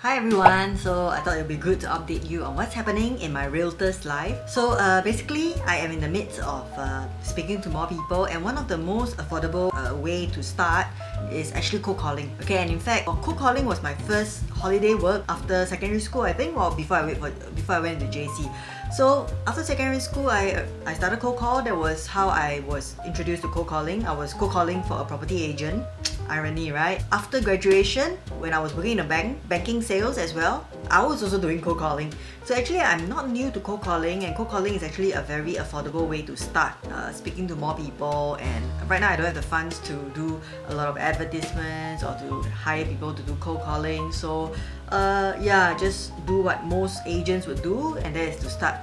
Hi everyone, so I thought it would be good to update you on what's happening in my realtor's life. So basically, I am in the midst of speaking to more people, and one of the most affordable way to start is actually cold calling. Okay, and in fact, cold calling was my first holiday work after secondary school, I think, or before I went to JC. So after secondary school, I started cold call. That was how I was introduced to cold calling. I was cold calling for a property agent. Irony, right? After graduation, when I was working in a banking sales as well, I was also doing cold calling. So actually, I'm not new to cold calling, and cold calling is actually a very affordable way to start speaking to more people. And right now, I don't have the funds to do a lot of advertisements or to hire people to do cold calling. So yeah, just do what most agents would do, and that is to start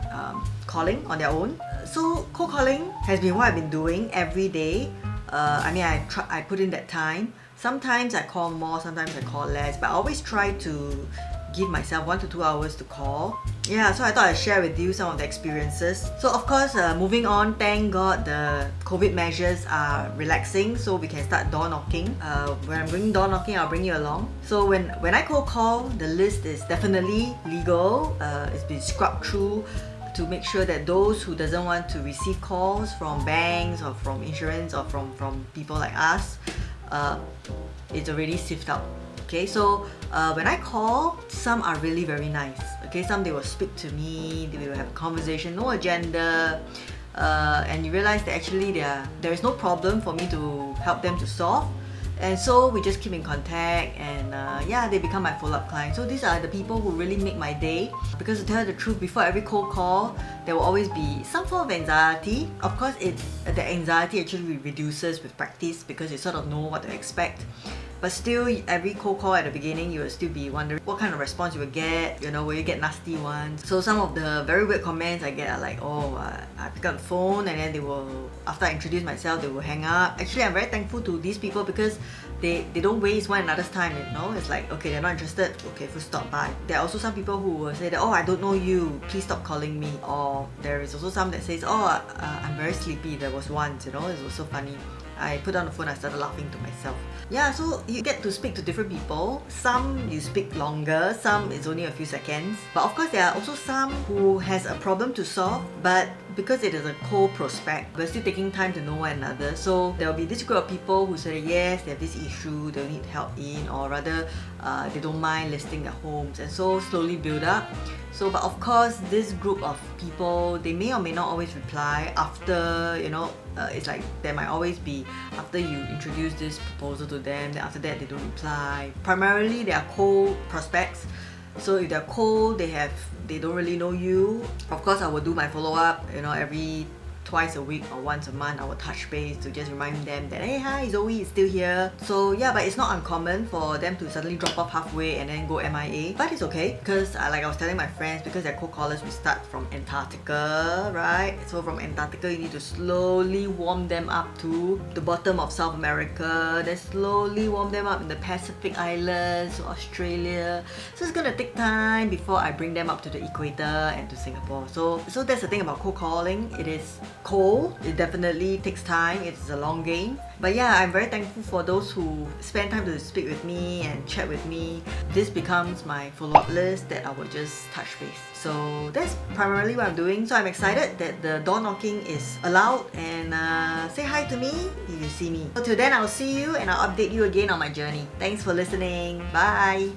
calling on their own. So cold calling has been what I've been doing every day. I put in that time. Sometimes I call more, sometimes I call less, but I always try to give myself 1 to 2 hours to call. Yeah, so I thought I'd share with you some of the experiences. So of course, moving on, thank God the COVID measures are relaxing, so we can start door knocking. When I'm bringing door knocking, I'll bring you along. So when I cold call, the list is definitely legal. It's been scrubbed through to make sure that those who doesn't want to receive calls from banks or from insurance or from people like us, it's already sifted out. Okay, so when I call, some are really very nice. Okay, some they will speak to me, they will have a conversation, no agenda, and you realize that actually there is no problem for me to help them to solve. And so we just keep in contact, and yeah, they become my follow-up clients. So these are the people who really make my day. Because to tell you the truth, before every cold call, there will always be some form of anxiety. Of course, the anxiety actually reduces with practice because you sort of know what to expect. But still, every cold call at the beginning, you will still be wondering what kind of response you will get. You know, will you get nasty ones? So some of the very weird comments I get are like, I pick up the phone and then they will, after I introduce myself, they will hang up. Actually, I'm very thankful to these people because they don't waste one another's time, you know. It's like, okay, they're not interested, okay, full stop, bye. There are also some people who will say that, I don't know you, please stop calling me. Or there is also some that says, I'm very sleepy. There was once, you know, it was so funny. I put down the phone, I started laughing to myself. Yeah, so you get to speak to different people. Some you speak longer, some it's only a few seconds. But of course, there are also some who has a problem to solve, but because it is a cold prospect, we're still taking time to know one another. So there will be this group of people who say yes, they have this issue, they need help in, or rather, they don't mind listing their homes, and so slowly build up. So, but of course, this group of people, they may or may not always reply after, you know, it's like there might always be after you introduce this proposal to them, then after that they don't reply. Primarily, they are cold prospects. So if they're cold, they don't really know you. Of course, I will do my follow-up, you know, every twice a week or once a month. I will touch base to just remind them that, hey, hi, Zoe is still here. So yeah, but it's not uncommon for them to suddenly drop off halfway and then go MIA. But it's okay because like I was telling my friends, because they're cold callers, we start from Antarctica, right? So from Antarctica, you need to slowly warm them up to the bottom of South America, then slowly warm them up in the Pacific Islands, Australia. So it's gonna take time before I bring them up to the equator and to Singapore. So that's the thing about cold calling. It is cold, it definitely takes time, it's a long game. But yeah, I'm very thankful for those who spend time to speak with me and chat with me. This becomes my follow-up list that I will just touch base. So that's primarily what I'm doing. So I'm excited that the door knocking is allowed, and say hi to me if you see me. So till then, I'll see you and I'll update you again on my journey. Thanks for listening. Bye!